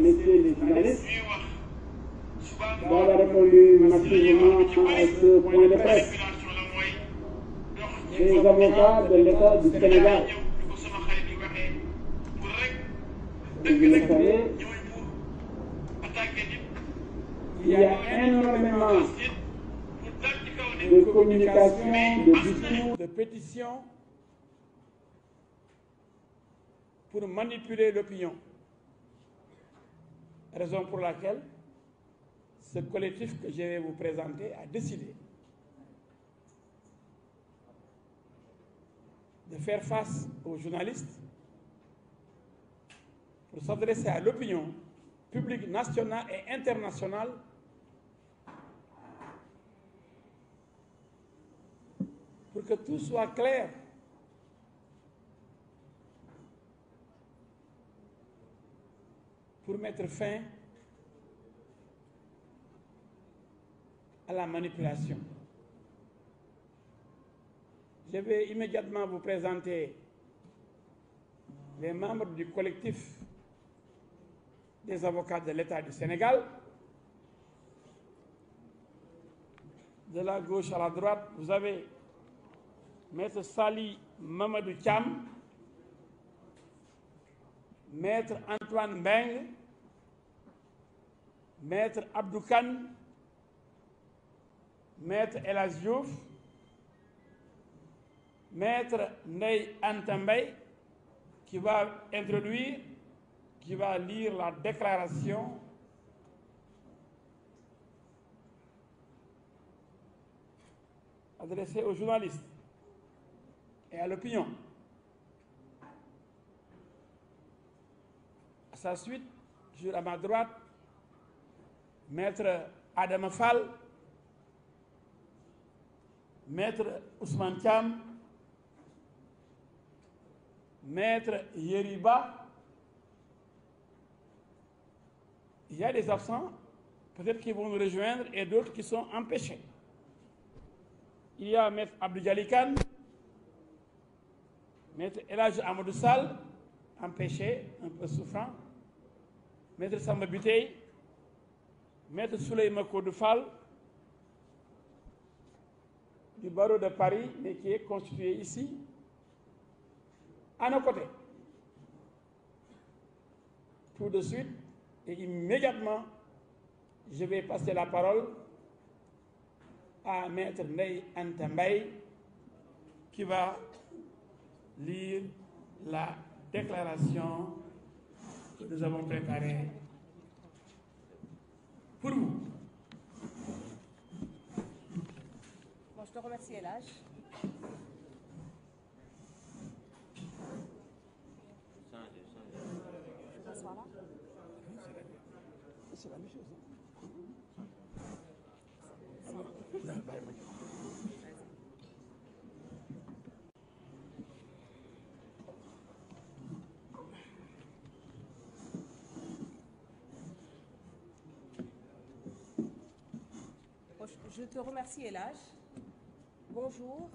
messieurs les journalistes, d'avoir répondu massivement à ce point de presse. Les avocats de l'État du Sénégal. Vous le savez, il y a énormément de communication, de discours, de pétitions pour manipuler l'opinion. Raison pour laquelle ce collectif que je vais vous présenter a décidé de faire face aux journalistes pour s'adresser à l'opinion publique nationale et internationale pour que tout soit clair. Pour mettre fin à la manipulation. Je vais immédiatement vous présenter les membres du collectif des avocats de l'État du Sénégal. De la gauche à la droite, vous avez Maître Sali Mamadou Thiam, Maître Antoine Mbeng, Maître Abdou Kane, Maître El Hadji Diouf, Maître Ndeye Anta Mbaye, qui va introduire, qui va lire la déclaration adressée aux journalistes et à l'opinion. À sa suite, à ma droite, Maître Adama Fall, Maître Ousmane Thiam, Maître Yeriba. Il y a des absents, peut-être qu'ils vont nous rejoindre, et d'autres qui sont empêchés. Il y a Maître Abdou Djalikan, Maître El Hadji Amadou Sall, empêché, un peu souffrant, Maître Samba Bitey, Maître Souleymane Kodou Fall, du barreau de Paris, mais qui est constitué ici, à nos côtés. Tout de suite et immédiatement, je vais passer la parole à Maître Ndeye Anta Mbaye, qui va lire la déclaration que nous avons préparée pour vous. Bon, je te remercie, El Hadji. Je m'assois là. C'est la même chose. Je te remercie, El Hadji. Bonjour,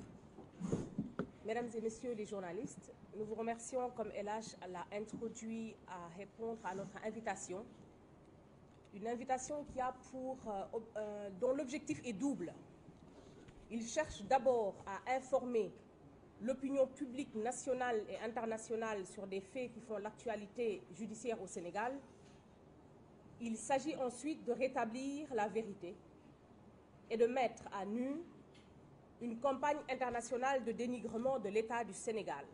mesdames et messieurs les journalistes. Nous vous remercions, comme El Hadji l'a introduit, à répondre à notre invitation. Une invitation qui a dont l'objectif est double. Il cherche d'abord à informer l'opinion publique nationale et internationale sur des faits qui font l'actualité judiciaire au Sénégal. Il s'agit ensuite de rétablir la vérité et de mettre à nu une campagne internationale de dénigrement de l'État du Sénégal,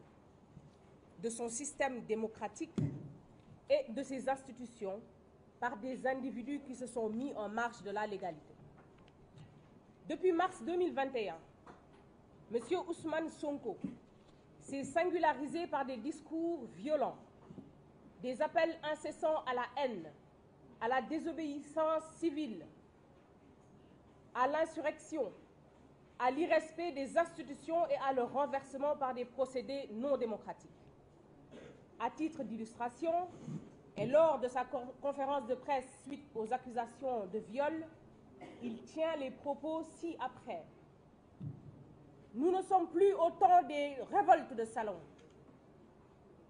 de son système démocratique et de ses institutions par des individus qui se sont mis en marge de la légalité. Depuis mars 2021, M. Ousmane Sonko s'est singularisé par des discours violents, des appels incessants à la haine, à la désobéissance civile, à l'insurrection, à l'irrespect des institutions et à leur renversement par des procédés non démocratiques. À titre d'illustration, et lors de sa conférence de presse suite aux accusations de viol, il tient les propos ci-après. Nous ne sommes plus au temps des révoltes de salon.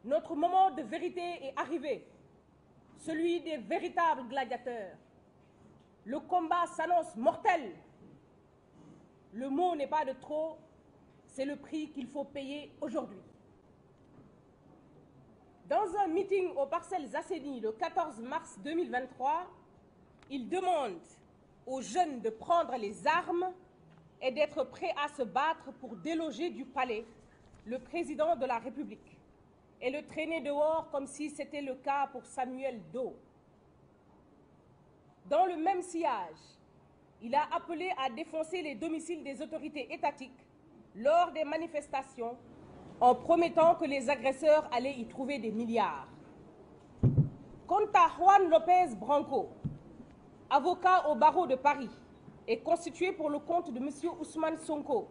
Notre moment de vérité est arrivé. celui des véritables gladiateurs. Le combat s'annonce mortel. Le mot n'est pas de trop, c'est le prix qu'il faut payer aujourd'hui. Dans un meeting aux Parcelles Assainies le 14 mars 2023, il demande aux jeunes de prendre les armes et d'être prêts à se battre pour déloger du palais le président de la République et le traîner dehors comme si c'était le cas pour Samuel Doe. Dans le même sillage, il a appelé à défoncer les domiciles des autorités étatiques lors des manifestations en promettant que les agresseurs allaient y trouver des milliards. Quant à Juan López Branco, avocat au barreau de Paris et constitué pour le compte de M. Ousmane Sonko,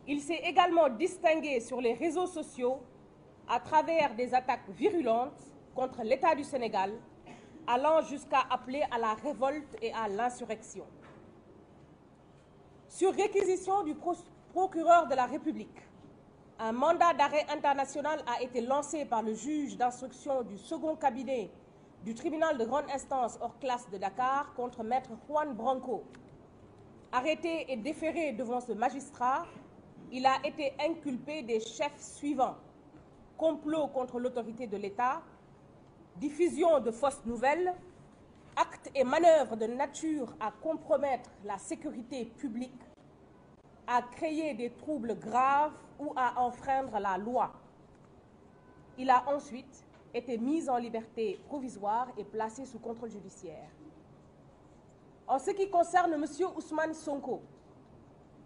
il s'est également distingué sur les réseaux sociaux à travers des attaques virulentes contre l'État du Sénégal, allant jusqu'à appeler à la révolte et à l'insurrection. Sur réquisition du procureur de la République, un mandat d'arrêt international a été lancé par le juge d'instruction du second cabinet du tribunal de grande instance hors classe de Dakar contre maître Juan Branco. Arrêté et déféré devant ce magistrat, il a été inculpé des chefs suivants: complot contre l'autorité de l'État, diffusion de fausses nouvelles, actes et manœuvres de nature à compromettre la sécurité publique, à créer des troubles graves ou à enfreindre la loi. Il a ensuite été mis en liberté provisoire et placé sous contrôle judiciaire. En ce qui concerne M. Ousmane Sonko,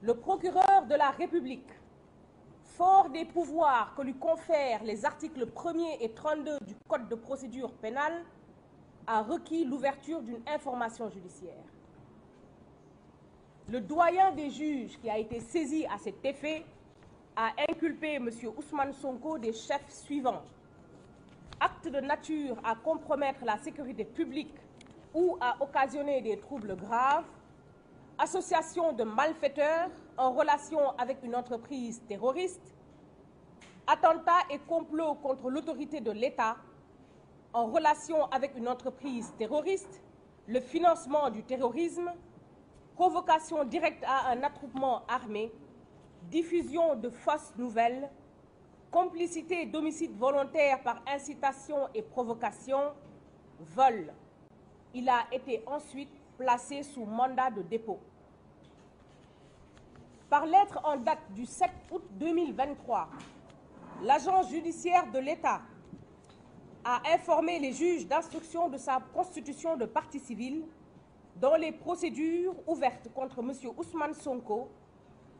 le procureur de la République, fort des pouvoirs que lui confèrent les articles 1er et 32 du Code de procédure pénale, a requis l'ouverture d'une information judiciaire. Le doyen des juges qui a été saisi à cet effet a inculpé M. Ousmane Sonko des chefs suivants: acte de nature à compromettre la sécurité publique ou à occasionner des troubles graves, association de malfaiteurs en relation avec une entreprise terroriste, attentat et complot contre l'autorité de l'État en relation avec une entreprise terroriste, le financement du terrorisme, provocation directe à un attroupement armé, diffusion de fausses nouvelles, complicité d'homicide volontaire par incitation et provocation, vol. Il a été ensuite placé sous mandat de dépôt. Par lettre en date du 7 août 2023, l'agent judiciaire de l'État a informé les juges d'instruction de sa constitution de partie civile dans les procédures ouvertes contre M. Ousmane Sonko,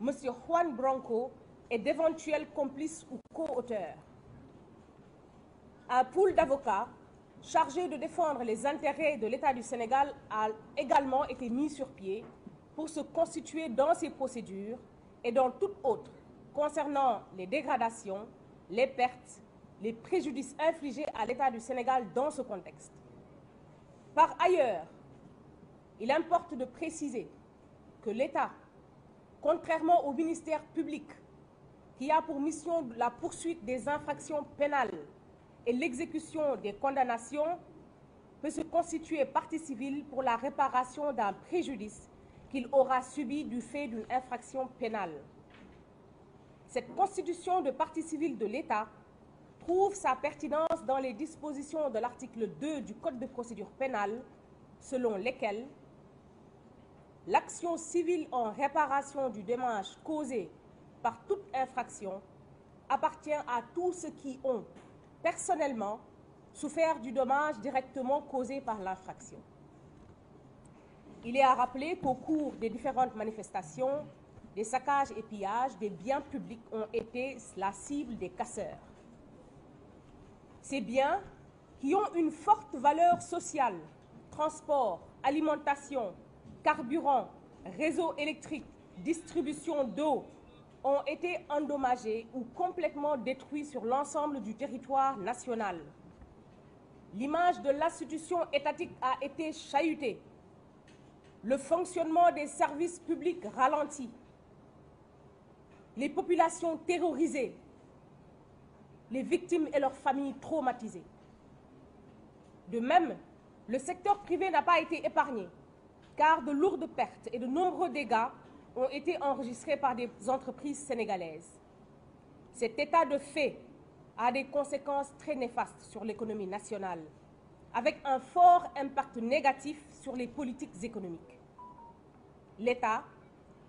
M. Juan Branco et d'éventuels complices ou co-auteurs. Un pool d'avocats chargé de défendre les intérêts de l'État du Sénégal a également été mis sur pied pour se constituer dans ces procédures et dans toutes autres concernant les dégradations, les pertes, les préjudices infligés à l'État du Sénégal dans ce contexte. Par ailleurs, il importe de préciser que l'État, contrairement au ministère public, qui a pour mission la poursuite des infractions pénales et l'exécution des condamnations, peut se constituer partie civile pour la réparation d'un préjudice qu'il aura subi du fait d'une infraction pénale. Cette constitution de partie civile de l'État trouve sa pertinence dans les dispositions de l'article 2 du Code de procédure pénale, selon lesquelles l'action civile en réparation du dommage causé par toute infraction appartient à tous ceux qui ont personnellement souffert du dommage directement causé par l'infraction. Il est à rappeler qu'au cours des différentes manifestations, des saccages et pillages des biens publics ont été la cible des casseurs. Ces biens, qui ont une forte valeur sociale, transport, alimentation, carburant, réseau électrique, distribution d'eau, ont été endommagés ou complètement détruits sur l'ensemble du territoire national. L'image de l'institution étatique a été chahutée. Le fonctionnement des services publics ralenti. Les populations terrorisées. Les victimes et leurs familles traumatisées. De même, le secteur privé n'a pas été épargné, car de lourdes pertes et de nombreux dégâts ont été enregistrés par des entreprises sénégalaises. Cet état de fait a des conséquences très néfastes sur l'économie nationale, avec un fort impact négatif sur les politiques économiques. L'État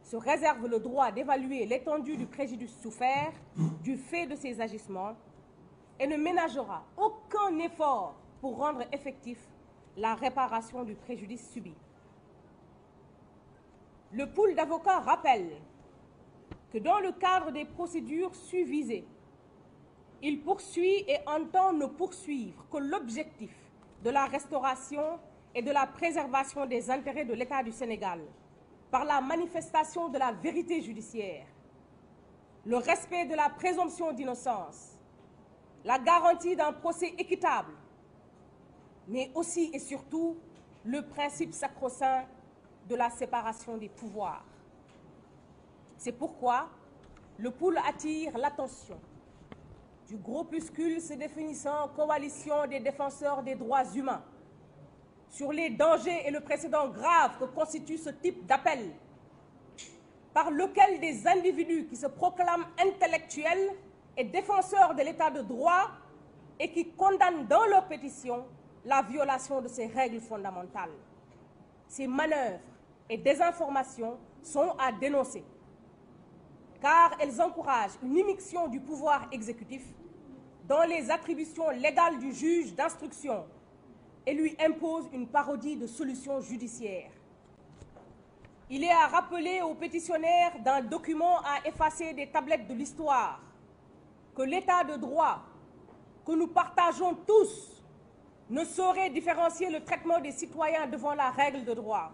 se réserve le droit d'évaluer l'étendue du préjudice souffert du fait de ces agissements et ne ménagera aucun effort pour rendre effectif la réparation du préjudice subi. Le pool d'avocats rappelle que dans le cadre des procédures susvisées, il poursuit et entend ne poursuivre que l'objectif de la restauration et de la préservation des intérêts de l'État du Sénégal par la manifestation de la vérité judiciaire, le respect de la présomption d'innocence, la garantie d'un procès équitable, mais aussi et surtout le principe sacro-saint de la séparation des pouvoirs. C'est pourquoi le pool attire l'attention du groupuscule se définissant coalition des défenseurs des droits humains sur les dangers et le précédent grave que constitue ce type d'appel par lequel des individus qui se proclament intellectuels et défenseurs de l'état de droit et qui condamnent dans leur pétition la violation de ces règles fondamentales. Ces manœuvres et désinformations sont à dénoncer, car elles encouragent une immixtion du pouvoir exécutif dans les attributions légales du juge d'instruction et lui imposent une parodie de solutions judiciaires. Il est à rappeler aux pétitionnaires d'un document à effacer des tablettes de l'histoire que l'état de droit que nous partageons tous ne saurait différencier le traitement des citoyens devant la règle de droit,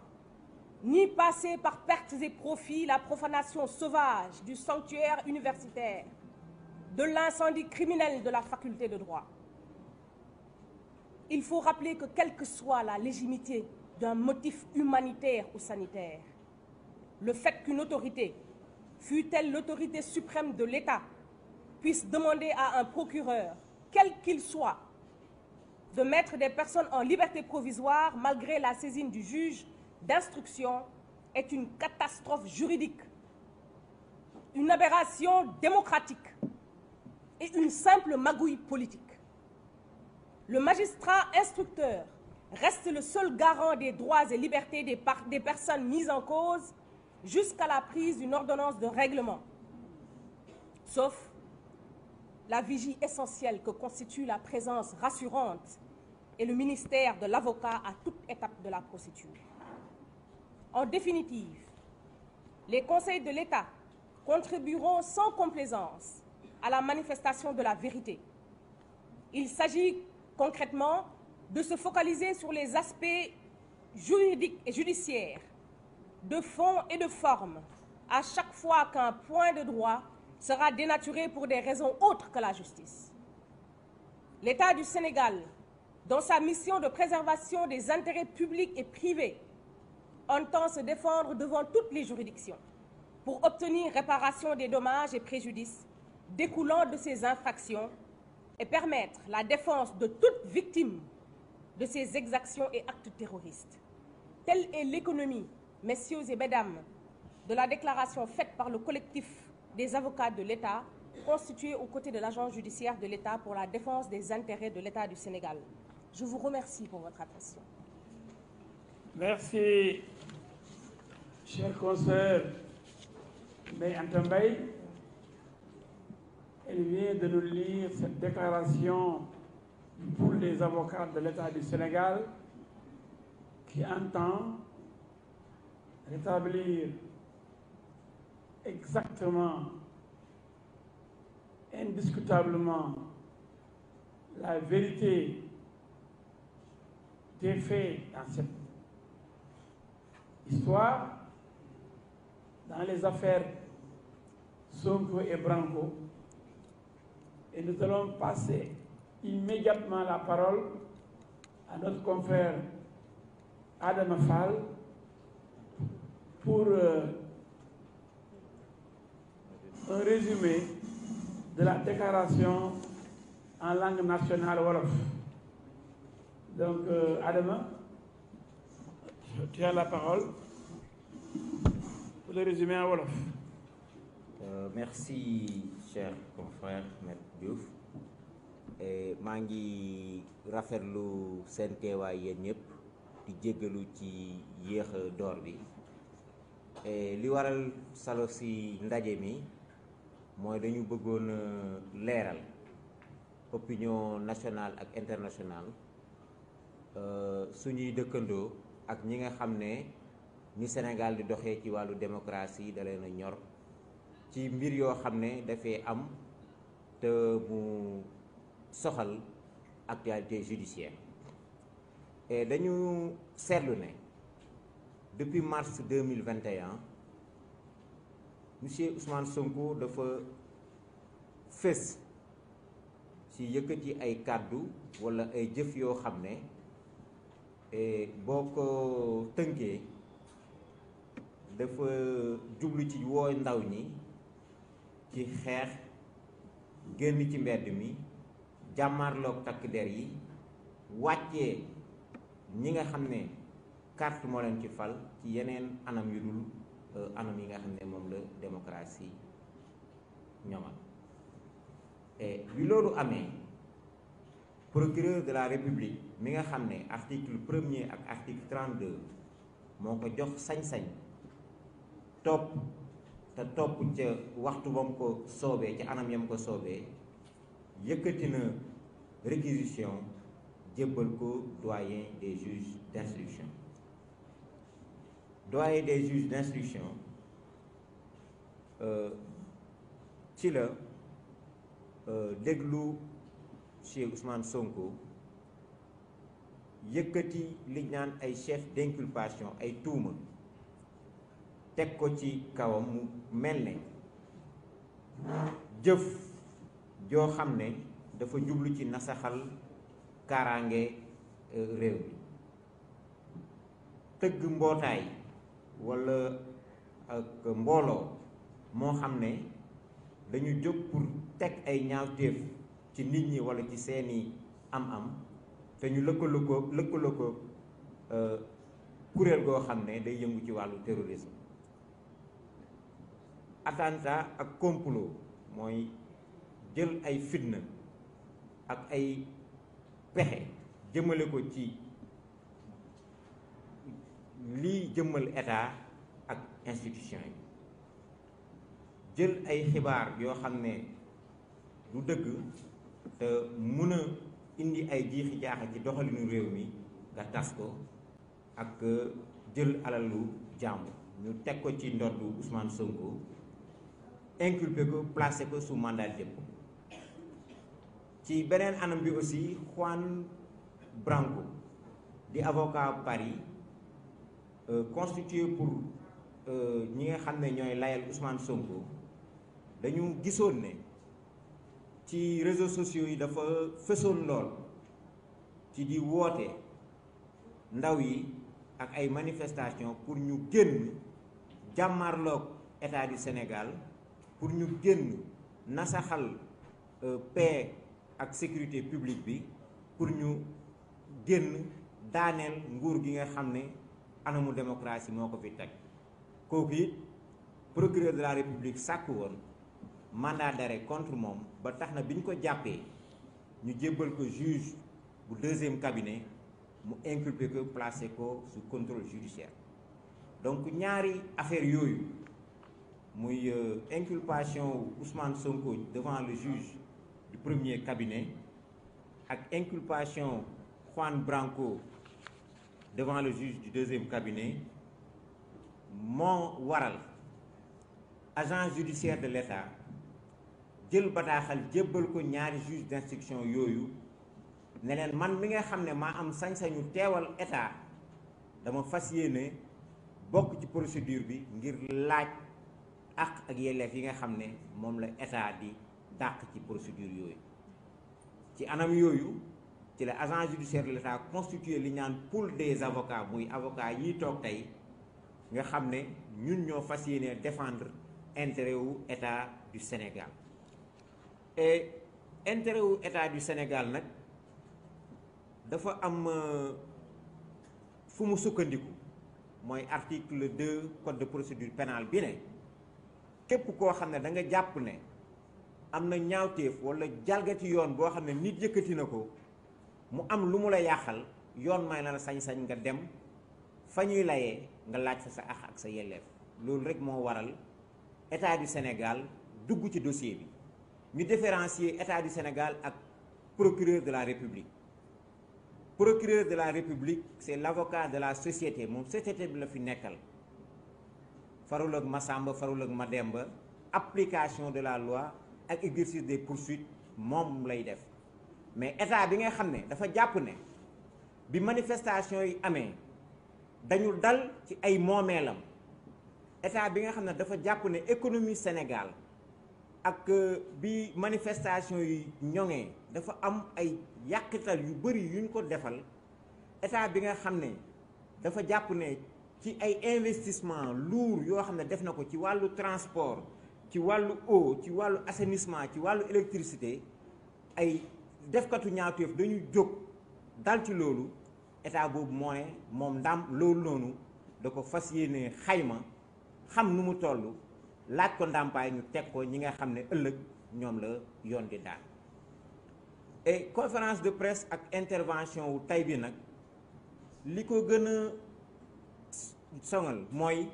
ni passer par pertes et profits la profanation sauvage du sanctuaire universitaire, de l'incendie criminel de la faculté de droit. Il faut rappeler que quelle que soit la légitimité d'un motif humanitaire ou sanitaire, le fait qu'une autorité, fût-elle l'autorité suprême de l'État, puisse demander à un procureur, quel qu'il soit, de mettre des personnes en liberté provisoire malgré la saisine du juge d'instruction est une catastrophe juridique, une aberration démocratique et une simple magouille politique. Le magistrat instructeur reste le seul garant des droits et libertés des personnes mises en cause jusqu'à la prise d'une ordonnance de règlement, sauf la vigie essentielle que constitue la présence rassurante et le ministère de l'avocat à toute étape de la procédure. En définitive, les conseils de l'État contribueront sans complaisance à la manifestation de la vérité. Il s'agit concrètement de se focaliser sur les aspects juridiques et judiciaires, de fond et de forme, à chaque fois qu'un point de droit sera dénaturé pour des raisons autres que la justice. L'État du Sénégal, dans sa mission de préservation des intérêts publics et privés, entend se défendre devant toutes les juridictions pour obtenir réparation des dommages et préjudices découlant de ces infractions et permettre la défense de toute victime de ces exactions et actes terroristes. Telle est l'économie, messieurs et mesdames, de la déclaration faite par le collectif des avocats de l'État, constitué aux côtés de l'agence judiciaire de l'État pour la défense des intérêts de l'État du Sénégal. Je vous remercie pour votre attention. Merci, cher consoeur Ndeye Anta Mbaye. Elle vient de nous lire cette déclaration du pool des avocats de l'État du Sénégal qui entend rétablir exactement, indiscutablement, la vérité des faits dans cette histoire, dans les affaires Sonko et Branco. Et nous allons passer immédiatement la parole à notre confrère Adama Fall pour un résumé de la déclaration en langue nationale wolof. Donc, Adama, tu as la parole pour le résumé en wolof. Merci, cher confrère Maître Diouf. maa ngi rafetlu seen teewaay yéen ñëpp di jéggalu ci yéex door bi. li waral salo si ndaje mi mooy dañu bëggoon leeral opinion nationale ak internationale suñuy dëkkandoo ak ñi nga xam ne ni Sénégal di doxee ci wàllu démocratie da leen a ñor ci mbir yoo xam ne dafay am te mu soxal actualité judiciaire. Et dañu seetlu ne depuis mars 2021 monsieur Ousmane Sonko dafa fës ci yëkkati ay kàddu walla ay jëf yoo xam ne boo ko tënkee dafa jublu ci woo ndaw ñi ci xeex génn ci mbedd mi jàmmarloog takk der yi wàccee ñi nga xam ne carte moo leen ci fal ci yeneen anam yu dul anam yi nga xam ne moom la démocratie ñoŋal. et bi loolu amee procureur de la république mi nga xam ne article 1er ak article 32 moo ko jox sañ-sañ topp ca waxtu ba mu ko soobee ca anam yam ko soobee yëkkati na réquisition jébbal ko doyen des juges d'instruction. Doyen des juges d'instruction ci la déglu Cheikh Ousmane Sonko yëkkati li ñaan ay chef d'inculpation ay tuuma teg ko ci kawam mu mel ne jëf joo xam ne dafa jublu ci nasaxal kaaraange réew mi tëgg mbootaay walla ak mbooloo moo xam ne dañu jóg pour teg ay ñaawteef ci nit ñi walla ci seeni am-am te ñu lëkkaloo ko kuréel goo xam ne day yëngu ci wàllu terrorisme. attentat ak complot mooy jël ay fitna ak ay pexe jëmale ko ci lii jëmmal état ak institution yi jël ay xibaar yoo xam ne du dëgg te mun a indi ay jiixi jaaxa ci doxalinu réew mi nga tas ko ak jël alalu jàmbur ñu teg ko ci ndoddu Ousmane Sonko inculpé ko placé ko sous mandat de dépôt. ci beneen anam bi aussi Juan Branco di avocat Paris constitué pour ñi nga xam ne ñooy layal Ousmane Sonko dañu gisoon ne ci réseaux sociaux yi dafa fësoon lool ci di woote ndaw yi ak ay manifestations pour ñu génn jàmmarloog état du Sénégal pour ñu génn nasaxal paix ak sécurité publique bi pour ñu génn daaneel nguur gi nga xam ne anamu démocratie moo ko fi teg kooku it procureur de la république sàkk woon mandat d'arrêt contre moom ba tax na bi ñu ko jàppee ñu jébbal ko juge bu deuxième cabinet mu inculpé ko placé ko sous contrôle judiciaire. donc ñaari affaire yooyu muy inculpation Ousmane Sonko devant le juge du premier cabinet ak inculpation Juan Branco devant le juge du deuxième cabinet moo waral agent judiciaire de l'État jël bataaxal jébbal ko ñaari juge d'instruction yooyu ne leen man mi nga xam ne maa am sañ-sañu teewal état dama fas yéene bokk ci procédure bi ngir laaj àq ak yelleef yi nga xam ne moom la état di dàq ci procédure yooyu. ci anam yooyu ci la agent judiciaire de l'État constitué li ñaan pool des avocats muy avocat yi toog tey nga xam ne ñun ñoo fas yéene défendre intérêt wu état du Sénégal. et intérêt wu état du Sénégal nag dafa am fu mu sukkandiku mooy article 2 code de procédure pénale bi ne képp koo xam ne da nga jàpp ne am na ñaawteef wala jalgati yoon boo xam ne nit yëkkati na ko mu am lu mu la yàqal yoon may na la sañ-sañ nga dem fa ñuy layee nga laaj fa sa àq ak sa yelleef. loolu rek moo waral état du Sénégal dugg ci dossier bi ñu différencier état du Sénégal ak procureur de la République. Procureur de la République c'est l'avocat de la société moom société bi la fi nekkal farul ak Masamba farul ak Mademba application de la loi ak exercice des poursuites moom lay def mais état bi nga xam ne dafa jàpp ne bi manifestation yi amee dañu dal ci ay moomeelam état bi nga xam ne dafa jàpp ne économie Sénégal ak bi manifestation yi ñoŋee dafa am ay yàqital yu bëri yuñ ko defal état bi nga xam ne dafa jàpp ne ci ay investissement lourd yoo xam ne def na ko ci wàllu transport ci wàllu eau ci wàllu assainissement ci wàllu électricité ay defkatu ñaawteef dañu jóg dal ci loolu état boobu moo ne moom ndam loolu noonu da ko fas yéene xayma xam nu mu toll laaj ko ndàmpaay ñu teg ko ñi nga xam ne ëllëg ñoom la yoon di daal. et conférence de presse ak intervention wu tey bi nag li ko gën a sonal mooy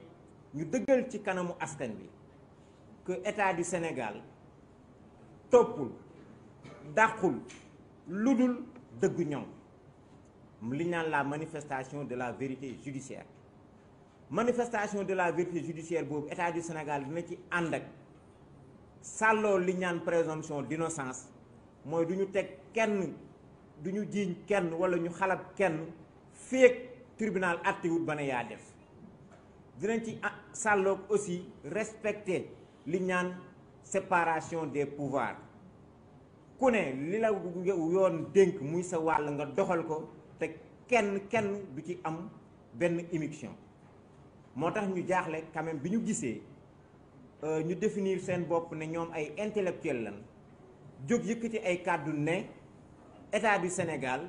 ñu dëggal ci kanamu askan bi que état du Sénégal toppul dàqul lu dul dëggu ñoom li ñu naan la manifestation de la vérité judiciaire. manifestation de la vérité judiciaire boobu état du Sénégal dina ci ànd ak sàlloo li ñaan présomption d'innocence mooy du ñu teg kenn du ñu jiiñ kenn wala ñu xalab kenn féeg tribunal àttewut ba ne yaa def dinañ ci sàlloog aussi respecter li ñaan séparation des pouvoirs ku ne li la yoon dénk muy sa wàll nga doxal ko te kenn du ci am benn immixtion. moo tax ñu jaaxle quand même bi ñu gisee ñu définir seen bopp ne ñoom ay intellectuel lan jóg yëkkati ay kàddu ne état du Sénégal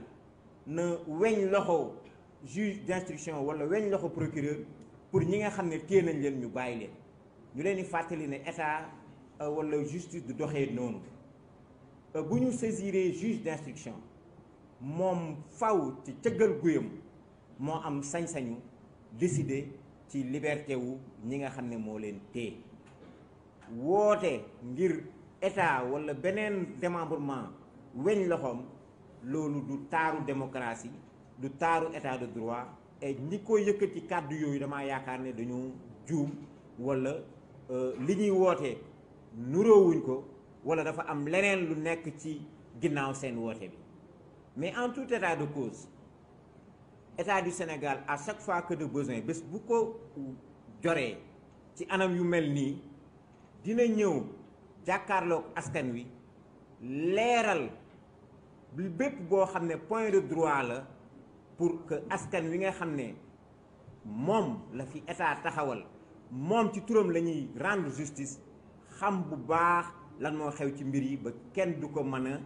na weñ loxo juge d'instruction wala weñ loxo procureur pour ñi nga xam ne téye nañ leen ñu bàyyi leen ñu leen di fàttali ne état wala justice du doxee noonu bu ñu saisiree juge d'instruction moom faw ci cëggal guyam moo am sañ-sañu décider ci liberté wu ñi nga xam ne moo leen téye woote ngir état wala beneen démembrement weñ loxoom loolu du taaru démocratie du taaru état de droit et ñi ko yëkkati kàddu yooyu damaa yaakaar ne dañoo juum wala li ñuy woote nuroowuñ ko wala dafa am leneen lu nekk ci ginnaaw seen woote bi mais en tout état de cause état du Sénégal à chaque fois que de besoin bés bu ko joree ci anam yu mel nii dina ñëw jàkkaarloog askan wi leeral bi bépp boo xam ne point de droit la pour que askan wi nga xam ne moom la fi état taxawal moom ci turam la ñuy rendre justice xam bu baax lan moo xew ci mbir yi ba kenn du ko mën a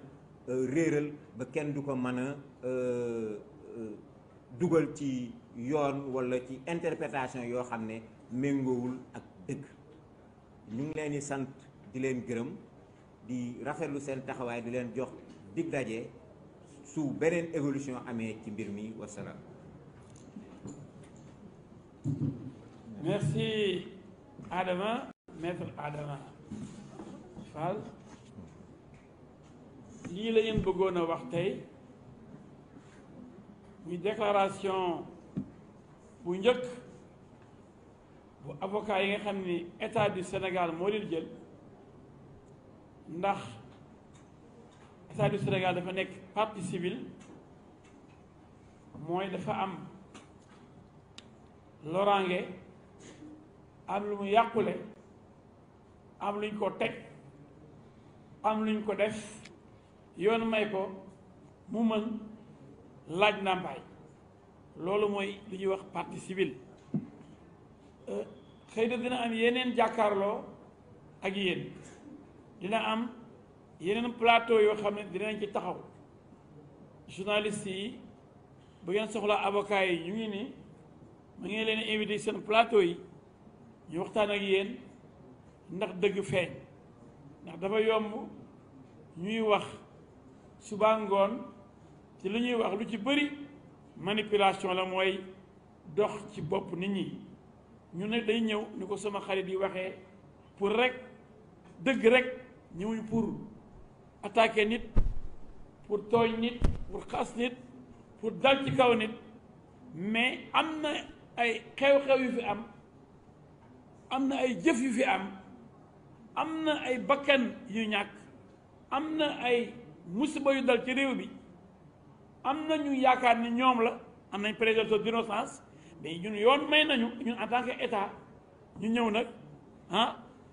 réeral ba kenn du ko mën a dugal ci yoon walla ci interprétation yoo xam ne méngoowul ak dëgg. ñu ngi leen di sant di leen gërëm di rafetlu seen taxawaay di leen jox dig daje su beneen évolution amee ci mbir mi wasalaam. Merci Adama, maître Adama Fall. lii la ngeen bëggoon a wax tey muy déclaration bu njëkk bu avocat yi nga xam ni état du Sénégal moo leen jël ndax état du Sénégal dafa nekk partie civile mooy dafa am loraange am lu mu yàqule am luñ ko teg am luñ ko def yoon may ko mu mën laaj ndàmpaay loolu mooy li ñuy wax partie civile xëy na dina am yeneen jàkkaarloo ak yéen dina am yeneen plateau yoo xam ne dinañ ci taxaw journalistes yi bu ngeen soxla avocat yi ñu ngi nii ma ngi leen invité seen plateau yi ñu waxtaan ak yéen ndax dëgg feeñ ndax dafa yomb ñuy wax suba ngoon ci li ñuy wax lu ci bëri manipulation la mooy dox ci bopp nit ñi ñu ne day ñëw ni ko sama xarit yi waxee pour rek dëgg rek ñëwuñ pour attaquer nit pour tooñ nit pour xas nit pour dal ci kaw nit mais am na ay xew-xew yu fi am na ay jëf yu fi am na ay bakkan yu ñàkk am na ay musiba yu dal ci réew bi am na ñu yaakaar ni ñoom la am nañ présomption d'innocence mais ñun yoon may nañu ñun en tant que état ñu ñëw nag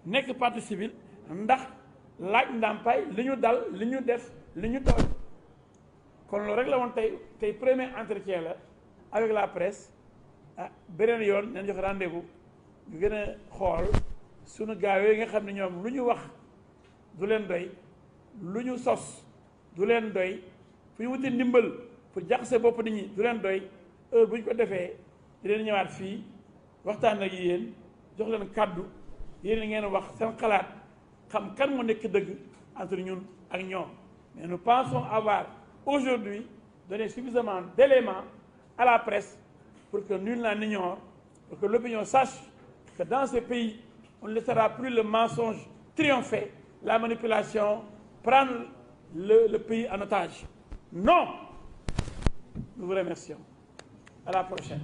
nekk partie civile ndax laaj ndàmpaay li ñu dal li ñu def li ñu tooñ kon loolu rek la woon tey premier entretien la avec la presse beneen yoon nañ jox rendez-vous ñu gën a xool sunu gars yooyu nga xam ne ñoom lu ñu wax du leen doy lu ñu sos du leen doy fu ñu wuti ndimbal pour jaxase bopp nit ñi du leen doy heure bu ñu ko defee di leen ñëwaat fii waxtaan ak yéen jox leen kàddu yéen ngeen wax seen xalaat xam kan moo nekk dëgg entre ñun ak ñoom mais nous pensons avoir aujourd'hui donné suffisamment d'éléments à la presse pour que nul n'en ignore, pour que l'opinion sache que dans ce pays, on ne laissera plus le mensonge triompher, la manipulation prendre le pays en otage. Non! Nous vous remercions. À la prochaine.